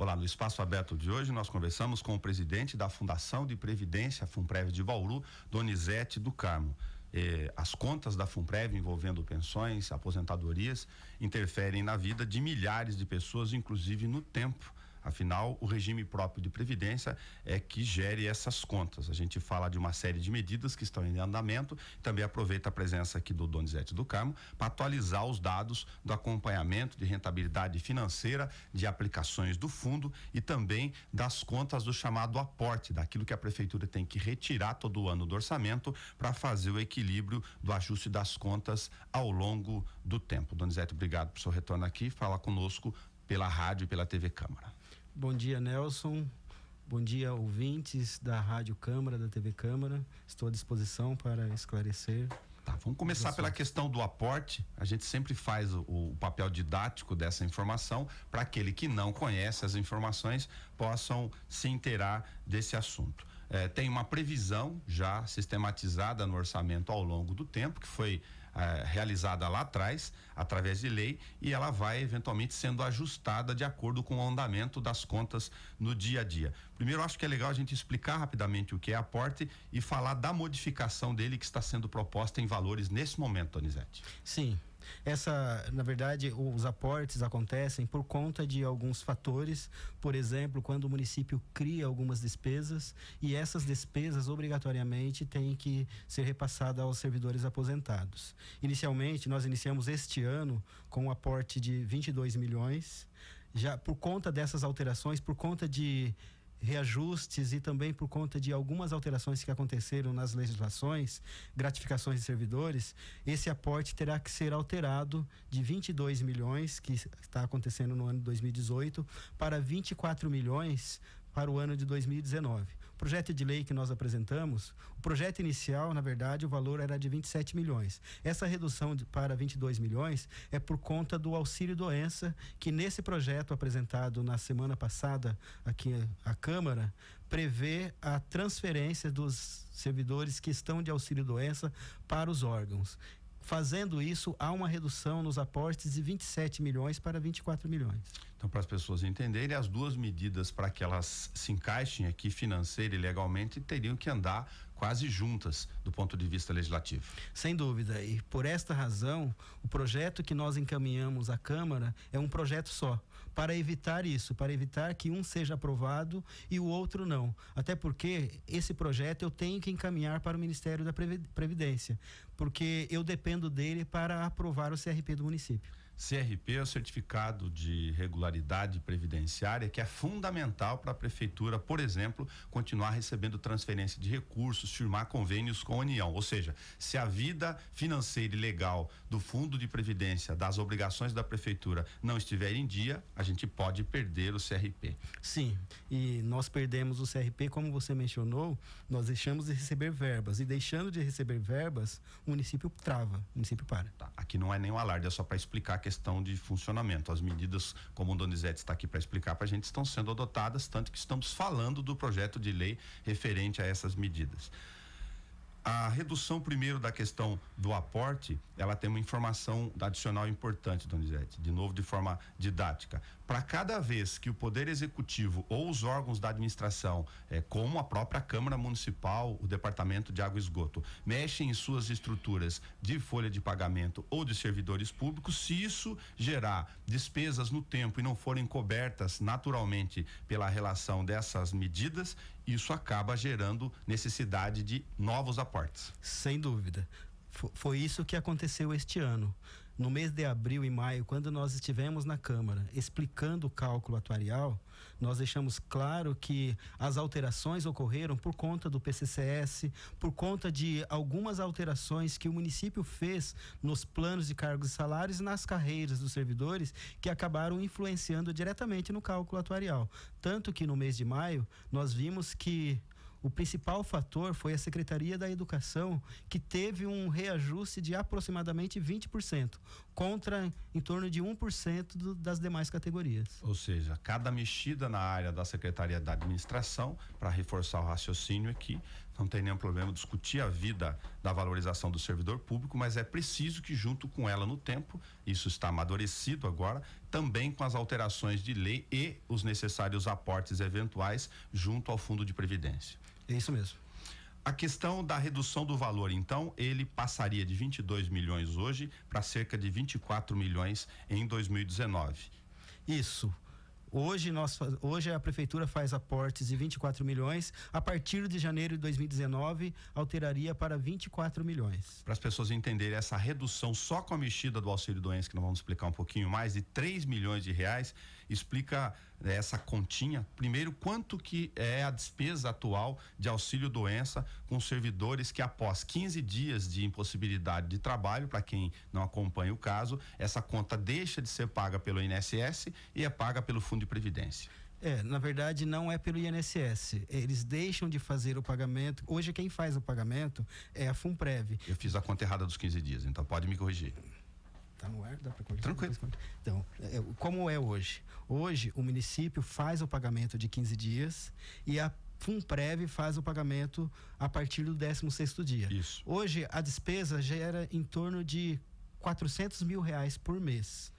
Olá, no Espaço Aberto de hoje nós conversamos com o presidente da Fundação de Previdência, FUNPREV de Bauru, Donizete do Carmo. As contas da FUNPREV envolvendo pensões, aposentadorias, interferem na vida de milhares de pessoas, inclusive no tempo. Afinal, o regime próprio de previdência é que gere essas contas. A gente fala de uma série de medidas que estão em andamento. Também aproveita a presença aqui do Donizete do Carmo para atualizar os dados do acompanhamento de rentabilidade financeira, de aplicações do fundo e também das contas do chamado aporte, daquilo que a prefeitura tem que retirar todo ano do orçamento para fazer o equilíbrio do ajuste das contas ao longo do tempo. Donizete, obrigado por seu retorno aqui. Fala conosco pela rádio e pela TV Câmara. Bom dia, Nelson. Bom dia, ouvintes da Rádio Câmara, da TV Câmara. Estou à disposição para esclarecer. Tá, vamos começar pela questão do aporte. A gente sempre faz o papel didático dessa informação para aquele que não conhece as informações possam se inteirar desse assunto. Tem uma previsão já sistematizada no orçamento ao longo do tempo, que foi realizada lá atrás, através de lei, e ela vai eventualmente sendo ajustada de acordo com o andamento das contas no dia a dia. Primeiro, acho que é legal a gente explicar rapidamente o que é aporte e falar da modificação dele que está sendo proposta em valores nesse momento, Donizete. Sim. Na verdade, os aportes acontecem por conta de alguns fatores. Por exemplo, quando o município cria algumas despesas e essas despesas obrigatoriamente têm que ser repassadas aos servidores aposentados. Inicialmente, nós iniciamos este ano com um aporte de 22 milhões. Já por conta dessas alterações, por conta de reajustes e também por conta de algumas alterações que aconteceram nas legislações, gratificações de servidores, esse aporte terá que ser alterado de 22 milhões, que está acontecendo no ano de 2018, para 24 milhões para o ano de 2019. O projeto de lei que nós apresentamos, o projeto inicial, na verdade, o valor era de 27 milhões. Essa redução para 22 milhões é por conta do auxílio-doença, que nesse projeto apresentado na semana passada aqui à Câmara, prevê a transferência dos servidores que estão de auxílio-doença para os órgãos. Fazendo isso, há uma redução nos aportes de 27 milhões para 24 milhões. Então, para as pessoas entenderem, as duas medidas, para que elas se encaixem aqui financeira e legalmente, teriam que andar quase juntas do ponto de vista legislativo. Sem dúvida, e por esta razão, o projeto que nós encaminhamos à Câmara é um projeto só, para evitar isso, para evitar que um seja aprovado e o outro não. Até porque esse projeto eu tenho que encaminhar para o Ministério da Previdência, porque eu dependo dele para aprovar o CRP do município. CRP é o Certificado de Regularidade Previdenciária, que é fundamental para a prefeitura, por exemplo, continuar recebendo transferência de recursos, firmar convênios com a União. Ou seja, se a vida financeira e legal do Fundo de Previdência, das obrigações da prefeitura não estiver em dia, a gente pode perder o CRP. Sim, e nós perdemos o CRP, como você mencionou, nós deixamos de receber verbas, e deixando de receber verbas, o município trava, o município para. Tá, aqui não é nenhum alarde, é só para explicar a questão de funcionamento. As medidas, como o Donizete está aqui para explicar para a gente, estão sendo adotadas, tanto que estamos falando do projeto de lei referente a essas medidas. A redução, primeiro, da questão do aporte, ela tem uma informação adicional importante, Donizete, de novo de forma didática. Para cada vez que o Poder Executivo ou os órgãos da administração, como a própria Câmara Municipal, o Departamento de Água e Esgoto, mexem em suas estruturas de folha de pagamento ou de servidores públicos, se isso gerar despesas no tempo e não forem cobertas naturalmente pela relação dessas medidas, isso acaba gerando necessidade de novos aportes. Sem dúvida. Foi isso que aconteceu este ano. No mês de abril e maio, quando nós estivemos na Câmara explicando o cálculo atuarial, nós deixamos claro que as alterações ocorreram por conta do PCCS, por conta de algumas alterações que o município fez nos planos de cargos e salários e nas carreiras dos servidores, que acabaram influenciando diretamente no cálculo atuarial. Tanto que no mês de maio, nós vimos que o principal fator foi a Secretaria da Educação, que teve um reajuste de aproximadamente 20%, contra em torno de 1% das demais categorias. Ou seja, cada mexida na área da Secretaria da Administração, para reforçar o raciocínio aqui, Não tem nenhum problema discutir a vida da valorização do servidor público, mas é preciso que junto com ela no tempo, isso está amadurecido agora, também com as alterações de lei e os necessários aportes eventuais junto ao Fundo de Previdência. É isso mesmo. A questão da redução do valor, então, ele passaria de 22 milhões hoje para cerca de 24 milhões em 2019. Isso. Hoje a prefeitura faz aportes de 24 milhões, a partir de janeiro de 2019 alteraria para 24 milhões. Para as pessoas entenderem essa redução só com a mexida do auxílio doença, que nós vamos explicar um pouquinho mais, de 3 milhões de reais, explica essa continha. Primeiro, quanto que é a despesa atual de auxílio doença com servidores que após 15 dias de impossibilidade de trabalho, para quem não acompanha o caso, essa conta deixa de ser paga pelo INSS e é paga pelo Fundo de Previdência. Na verdade não é pelo INSS, eles deixam de fazer o pagamento. Hoje quem faz o pagamento é a FUNPREV. Eu fiz a conta errada dos 15 dias, então pode me corrigir. Tá no ar? Dá para corrigir? Tranquilo. Então, como é hoje? Hoje o município faz o pagamento de 15 dias e a FUNPREV faz o pagamento a partir do 16º dia. Isso. Hoje a despesa gera em torno de 400 mil reais por mês.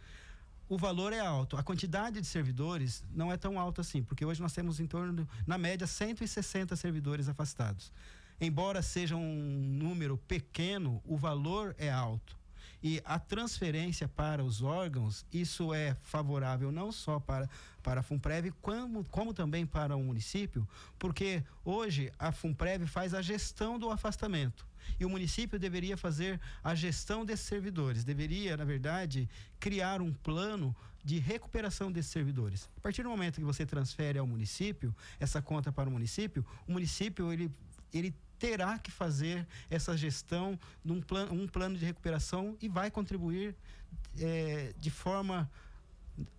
O valor é alto, a quantidade de servidores não é tão alta assim, porque hoje nós temos em torno, na média, 160 servidores afastados. Embora seja um número pequeno, o valor é alto. E a transferência para os órgãos, isso é favorável não só para a FUNPREV, como também para o município, porque hoje a FUNPREV faz a gestão do afastamento. E o município deveria fazer a gestão desses servidores, deveria, na verdade, criar um plano de recuperação desses servidores. A partir do momento que você transfere ao município, essa conta para o município ele terá que fazer essa gestão de um plano de recuperação e vai contribuir de forma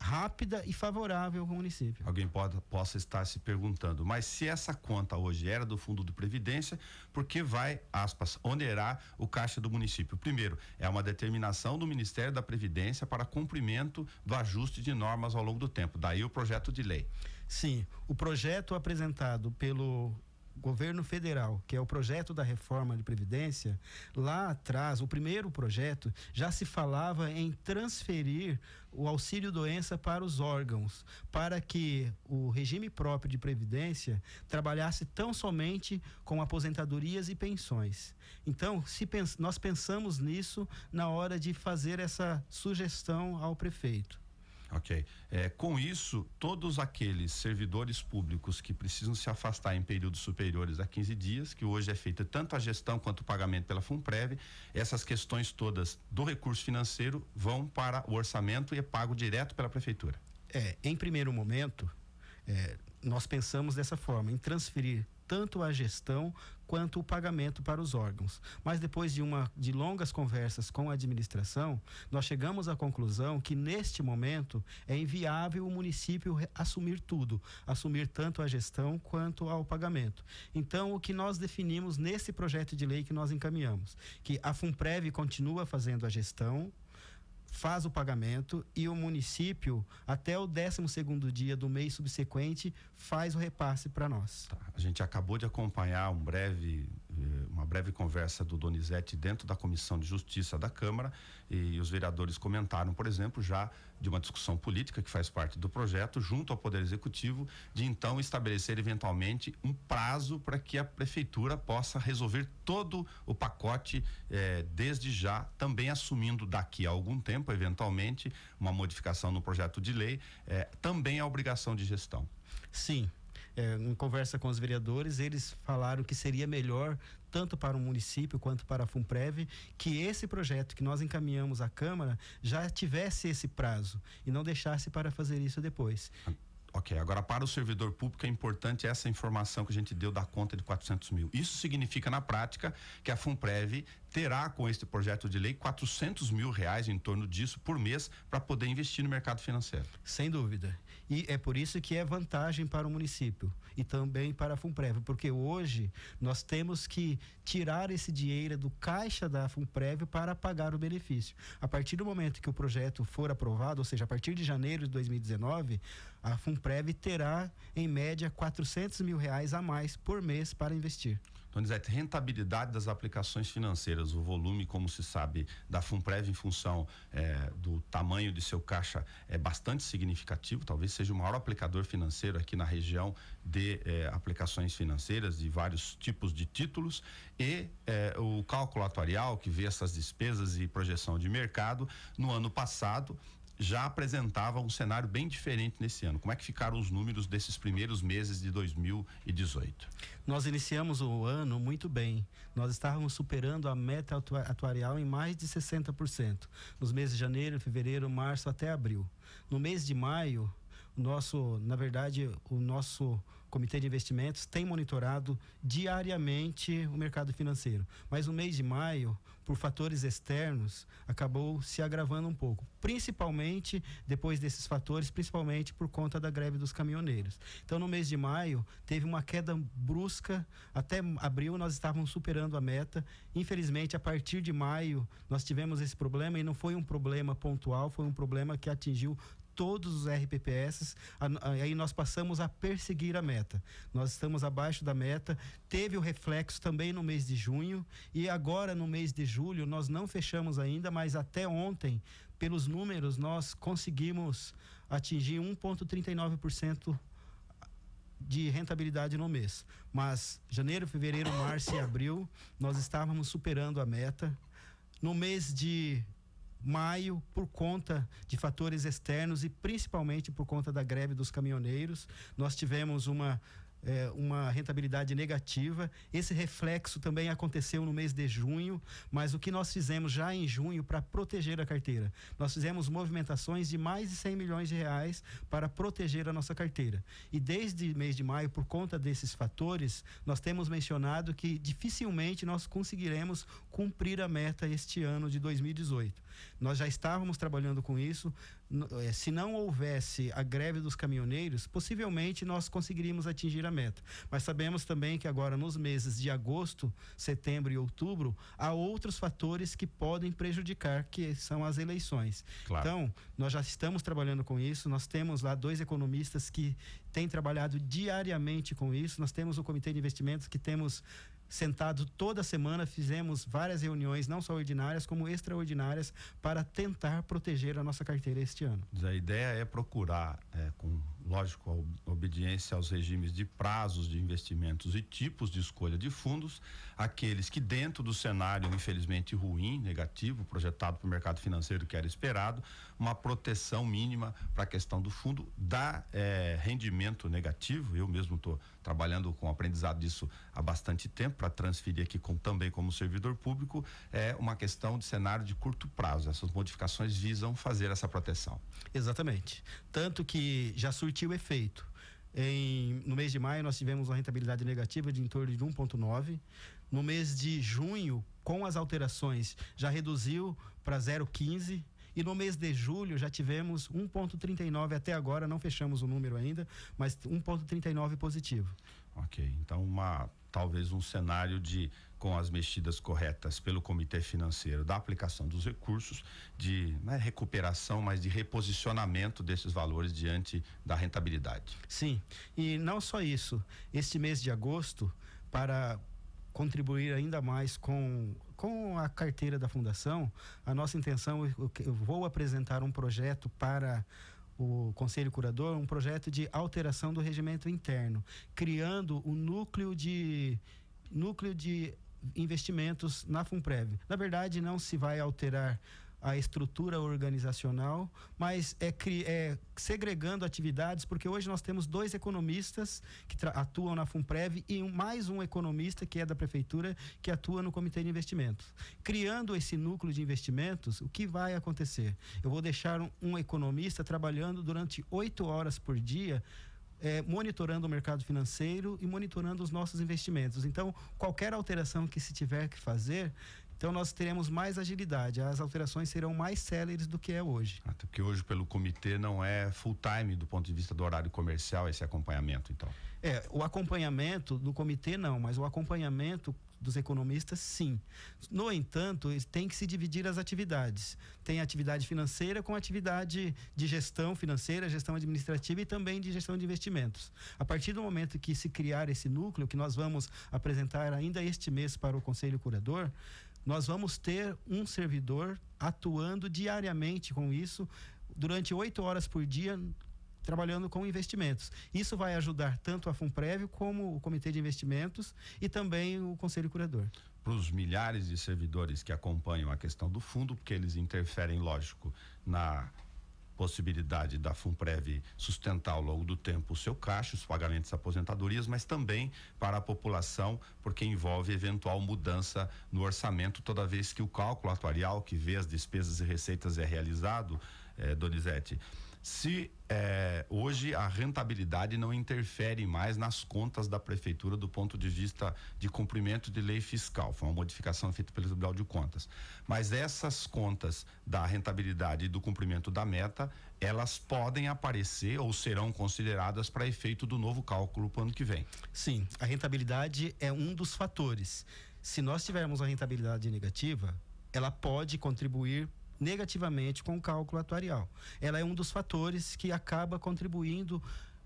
rápida e favorável ao município. Alguém possa estar se perguntando, mas se essa conta hoje era do Fundo de Previdência, por que vai, aspas, onerar o caixa do município? Primeiro, é uma determinação do Ministério da Previdência para cumprimento do ajuste de normas ao longo do tempo, daí o projeto de lei. Sim, o projeto apresentado pelo governo federal, que é o projeto da reforma de previdência, lá atrás, o primeiro projeto, já se falava em transferir o auxílio doença para os órgãos, para que o regime próprio de previdência trabalhasse tão somente com aposentadorias e pensões. Então, nós pensamos nisso na hora de fazer essa sugestão ao prefeito. Ok. Com isso, todos aqueles servidores públicos que precisam se afastar em períodos superiores a 15 dias, que hoje é feita tanto a gestão quanto o pagamento pela FUNPREV, essas questões todas do recurso financeiro vão para o orçamento e é pago direto pela prefeitura. Em primeiro momento, nós pensamos dessa forma, em transferir tanto a gestão quanto o pagamento para os órgãos. Mas depois de longas conversas com a administração, nós chegamos à conclusão que neste momento é inviável o município assumir tudo, assumir tanto a gestão quanto ao pagamento. Então, o que nós definimos nesse projeto de lei que nós encaminhamos, que a FUNPREV continua fazendo a gestão, faz o pagamento e o município, até o 12º dia do mês subsequente, faz o repasse para nós. Tá. A gente acabou de acompanhar uma breve conversa do Donizete dentro da Comissão de Justiça da Câmara e os vereadores comentaram, por exemplo, já de uma discussão política que faz parte do projeto junto ao Poder Executivo, de então estabelecer eventualmente um prazo para que a prefeitura possa resolver todo o pacote desde já, também assumindo daqui a algum tempo, eventualmente, uma modificação no projeto de lei, também a obrigação de gestão. Sim. Em conversa com os vereadores, eles falaram que seria melhor, tanto para o município quanto para a FUNPREV, que esse projeto que nós encaminhamos à Câmara já tivesse esse prazo e não deixasse para fazer isso depois. Ok, agora para o servidor público é importante essa informação que a gente deu da conta de 400 mil. Isso significa na prática que a FUNPREV terá com este projeto de lei 400 mil reais em torno disso por mês para poder investir no mercado financeiro. Sem dúvida. E é por isso que é vantagem para o município e também para a FUNPREV, porque hoje nós temos que tirar esse dinheiro do caixa da FUNPREV para pagar o benefício. A partir do momento que o projeto for aprovado, ou seja, a partir de janeiro de 2019, a FUNPREV terá, em média, 400 mil reais a mais por mês para investir. Donizete, rentabilidade das aplicações financeiras, o volume, como se sabe, da Funprev em função do tamanho de seu caixa é bastante significativo, talvez seja o maior aplicador financeiro aqui na região de aplicações financeiras de vários tipos de títulos, e o cálculo atuarial que vê essas despesas e projeção de mercado no ano passado já apresentava um cenário bem diferente nesse ano. Como é que ficaram os números desses primeiros meses de 2018? Nós iniciamos o ano muito bem. Nós estávamos superando a meta atuarial em mais de 60%. Nos meses de janeiro, fevereiro, março até abril. No mês de maio, o nosso Comitê de Investimentos tem monitorado diariamente o mercado financeiro. Mas no mês de maio, por fatores externos, acabou se agravando um pouco. Principalmente depois desses fatores, principalmente por conta da greve dos caminhoneiros. Então, no mês de maio, teve uma queda brusca. Até abril, nós estávamos superando a meta. Infelizmente, a partir de maio, nós tivemos esse problema, e não foi um problema pontual, foi um problema que atingiu todos os RPPS, aí nós passamos a perseguir a meta. Nós estamos abaixo da meta, teve o reflexo também no mês de junho, e agora no mês de julho nós não fechamos ainda, mas até ontem, pelos números, nós conseguimos atingir 1,39% de rentabilidade no mês. Mas janeiro, fevereiro, março e abril, nós estávamos superando a meta. No mês de maio, por conta de fatores externos e principalmente por conta da greve dos caminhoneiros, nós tivemos uma rentabilidade negativa. Esse reflexo também aconteceu no mês de junho, mas o que nós fizemos já em junho para proteger a carteira? Nós fizemos movimentações de mais de 100 milhões de reais para proteger a nossa carteira. E desde mês de maio, por conta desses fatores, nós temos mencionado que dificilmente nós conseguiremos cumprir a meta este ano de 2018. Nós já estávamos trabalhando com isso. Se não houvesse a greve dos caminhoneiros, possivelmente nós conseguiríamos atingir a meta. Mas sabemos também que agora, nos meses de agosto, setembro e outubro, há outros fatores que podem prejudicar, que são as eleições. Claro. Então, nós já estamos trabalhando com isso. Nós temos lá 2 economistas que têm trabalhado diariamente com isso. Nós temos o Comitê de Investimentos que temos sentado toda semana, fizemos várias reuniões, não só ordinárias, como extraordinárias, para tentar proteger a nossa carteira este ano. A ideia é procurar, com, lógico, a obediência aos regimes de prazos de investimentos e tipos de escolha de fundos, aqueles que, dentro do cenário, infelizmente, ruim, negativo, projetado para o mercado financeiro que era esperado, uma proteção mínima para a questão do fundo, dá rendimento negativo. Eu mesmo estou trabalhando com o aprendizado disso há bastante tempo, para transferir aqui também como servidor público, é uma questão de cenário de curto prazo. Essas modificações visam fazer essa proteção. Exatamente. Tanto que já surtiu efeito. No mês de maio nós tivemos uma rentabilidade negativa de em torno de 1,9. No mês de junho, com as alterações, já reduziu para 0,15. E no mês de julho já tivemos 1,39, até agora não fechamos o número ainda, mas 1,39 positivo. Ok, então talvez um cenário com as mexidas corretas pelo Comitê Financeiro da aplicação dos recursos, não é recuperação, mas de reposicionamento desses valores diante da rentabilidade. Sim, e não só isso, este mês de agosto, para contribuir ainda mais com a carteira da Fundação, a nossa intenção, eu vou apresentar um projeto para o Conselho Curador, um projeto de alteração do regimento interno, criando o núcleo de investimentos na Funprev. Na verdade, não se vai alterar a estrutura organizacional, mas segregando atividades, porque hoje nós temos 2 economistas que atuam na Funprev e mais um economista que é da prefeitura que atua no Comitê de Investimentos. Criando esse núcleo de investimentos, o que vai acontecer? Eu vou deixar um economista trabalhando durante 8 horas por dia, monitorando o mercado financeiro e monitorando os nossos investimentos. Então, qualquer alteração que se tiver que fazer, Então nós teremos mais agilidade, as alterações serão mais céleres do que é hoje. Até porque hoje pelo comitê não é full time do ponto de vista do horário comercial esse acompanhamento, então. O acompanhamento do comitê não, mas o acompanhamento dos economistas, sim. No entanto, tem que se dividir as atividades. Tem atividade financeira com atividade de gestão financeira, gestão administrativa e também de gestão de investimentos. A partir do momento que se criar esse núcleo, que nós vamos apresentar ainda este mês para o Conselho Curador, nós vamos ter um servidor atuando diariamente com isso, durante 8 horas por dia, trabalhando com investimentos. Isso vai ajudar tanto a Funprev como o Comitê de Investimentos e também o Conselho Curador. Para os milhares de servidores que acompanham a questão do fundo, porque eles interferem, lógico, na possibilidade da Funprev sustentar ao longo do tempo o seu caixa, os pagamentos de aposentadorias, mas também para a população, porque envolve eventual mudança no orçamento, toda vez que o cálculo atuarial que vê as despesas e receitas é realizado, Donizete. Se hoje a rentabilidade não interfere mais nas contas da prefeitura do ponto de vista de cumprimento de lei fiscal, foi uma modificação feita pelo Tribunal de Contas, mas essas contas da rentabilidade e do cumprimento da meta, elas podem aparecer ou serão consideradas para efeito do novo cálculo para o ano que vem. Sim, a rentabilidade é um dos fatores. Se nós tivermos a rentabilidade negativa, ela pode contribuir negativamente com o cálculo atuarial. Ela é um dos fatores que acaba contribuindo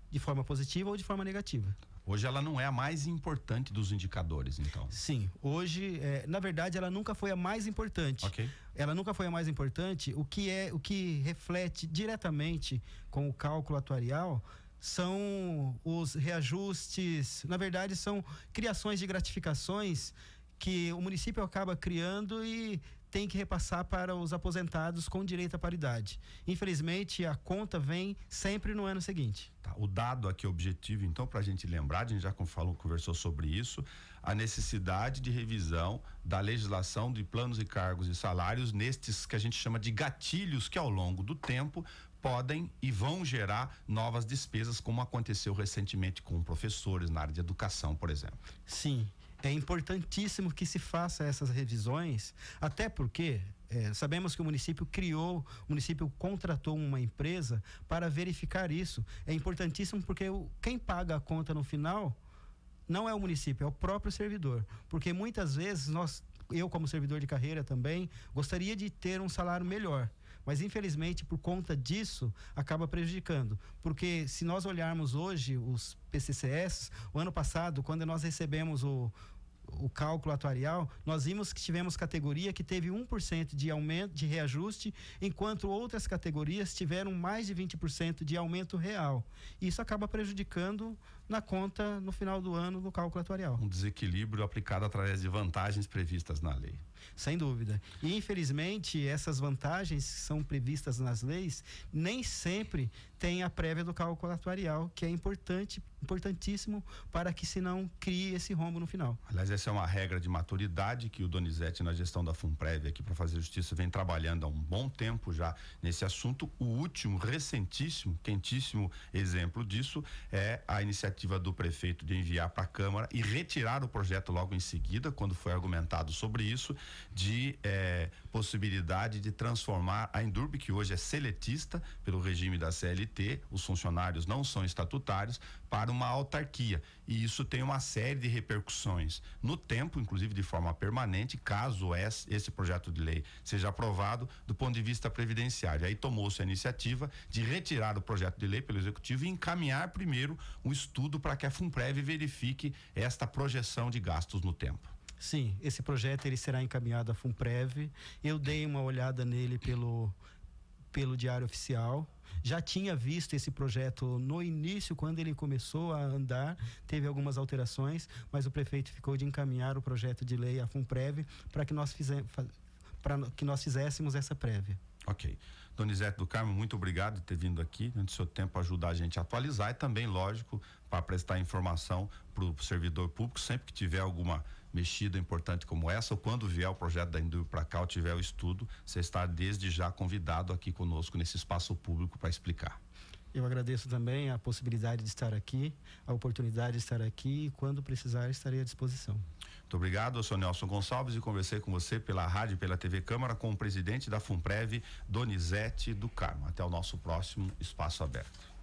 de forma positiva ou de forma negativa. Hoje ela não é a mais importante dos indicadores, então. Sim, hoje, na verdade, ela nunca foi a mais importante. Ok. Ela nunca foi a mais importante. O que reflete diretamente com o cálculo atuarial são os reajustes, na verdade, são criações de gratificações que o município acaba criando e tem que repassar para os aposentados com direito à paridade. Infelizmente, a conta vem sempre no ano seguinte. Tá, o dado aqui objetivo, então, para a gente lembrar, a gente já conversou sobre isso, a necessidade de revisão da legislação de planos e cargos e salários nestes que a gente chama de gatilhos que ao longo do tempo podem e vão gerar novas despesas, como aconteceu recentemente com professores na área de educação, por exemplo. Sim. É importantíssimo que se faça essas revisões, até porque sabemos que o município contratou uma empresa para verificar isso. É importantíssimo porque quem paga a conta no final não é o município, é o próprio servidor. Porque muitas vezes eu como servidor de carreira também, gostaria de ter um salário melhor. Mas infelizmente por conta disso acaba prejudicando, porque se nós olharmos hoje os PCCS, o ano passado quando nós recebemos o cálculo atuarial, nós vimos que tivemos categoria que teve 1% de aumento, de reajuste, enquanto outras categorias tiveram mais de 20% de aumento real. Isso acaba prejudicando na conta no final do ano do cálculo atuarial. Um desequilíbrio aplicado através de vantagens previstas na lei. Sem dúvida. E infelizmente essas vantagens que são previstas nas leis nem sempre tem a prévia do cálculo atuarial, que é importantíssimo para que se não crie esse rombo no final. Aliás, essa é uma regra de maturidade que o Donizete, na gestão da Funprev aqui para fazer justiça, vem trabalhando há um bom tempo já nesse assunto. O último, recentíssimo, quentíssimo exemplo disso é a iniciativa do prefeito de enviar para a Câmara e retirar o projeto logo em seguida, quando foi argumentado sobre isso, de possibilidade de transformar a Endurbe, que hoje é seletista pelo regime da CLT, os funcionários não são estatutários, para uma autarquia. E isso tem uma série de repercussões no tempo, inclusive de forma permanente, caso esse projeto de lei seja aprovado do ponto de vista previdenciário. Aí tomou-se a iniciativa de retirar o projeto de lei pelo Executivo e encaminhar primeiro um estudo para que a Funprev verifique esta projeção de gastos no tempo. Sim, esse projeto ele será encaminhado à Funprev. Eu dei uma olhada nele pelo Diário Oficial. Já tinha visto esse projeto no início, quando ele começou a andar, teve algumas alterações, mas o prefeito ficou de encaminhar o projeto de lei à Funprev para que nós fizéssemos essa prévia. Ok. Donizete do Carmo, muito obrigado por ter vindo aqui, durante o seu tempo ajudar a gente a atualizar e também, lógico, para prestar informação para o servidor público, sempre que tiver alguma mexida importante como essa, ou quando vier o projeto da Endurbe para cá, ou tiver o estudo, você está desde já convidado aqui conosco nesse espaço público para explicar. Eu agradeço também a possibilidade de estar aqui, a oportunidade de estar aqui, e quando precisar estarei à disposição. Muito obrigado, eu sou Nelson Gonçalves e conversei com você pela rádio e pela TV Câmara com o presidente da FUNPREV, Donizete do Carmo. Até o nosso próximo Espaço Aberto.